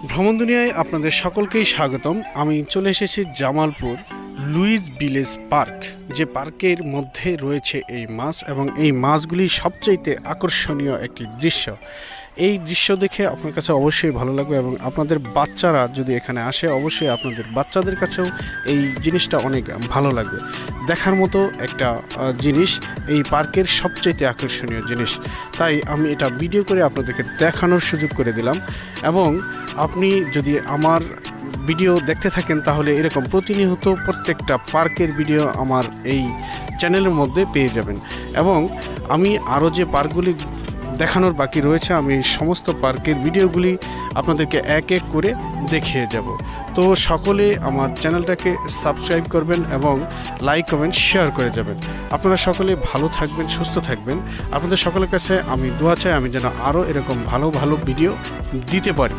ভ্রমণ দুনিয়ায় আপনাদের সকলকেই স্বাগতম। আমি চলে এসেছি জামালপুর লুইস ভিলেজ পার্ক, যে পার্কের মধ্যে রয়েছে এই মাছ, এবং এই মাছগুলি সবচাইতে আকর্ষণীয় একটি দৃশ্য। এই দৃশ্য দেখে আপনার কাছে অবশ্যই ভালো লাগবে, এবং আপনাদের বাচ্চারা যদি এখানে আসে অবশ্যই আপনাদের বাচ্চাদের কাছেও এই জিনিসটা অনেক ভালো লাগবে। দেখার মতো একটা জিনিস, এই পার্কের সবচাইতে আকর্ষণীয় জিনিস। তাই আমি এটা ভিডিও করে আপনাদেরকে দেখানোর সুযোগ করে দিলাম। এবং আপনি যদি আমার ভিডিও দেখতে থাকেন তাহলে এরকম প্রতিনিয়ত প্রত্যেকটা পার্কের ভিডিও আমার এই চ্যানেলের মধ্যে পেয়ে যাবেন। এবং আমি আরও যে পার্কগুলি দেখানোর বাকি রয়েছে, আমি সমস্ত পার্কের ভিডিওগুলি আপনাদেরকে এক এক করে দেখিয়ে যাব। তো সকলে আমার চ্যানেলটাকে সাবস্ক্রাইব করবেন এবং লাইক কমেন্ট শেয়ার করে যাবেন। আপনারা সকলে ভালো থাকবেন, সুস্থ থাকবেন। আপনাদের সকলের কাছে আমি দোয়া চাই আমি যেন আরও এরকম ভালো ভালো ভিডিও দিতে পারি।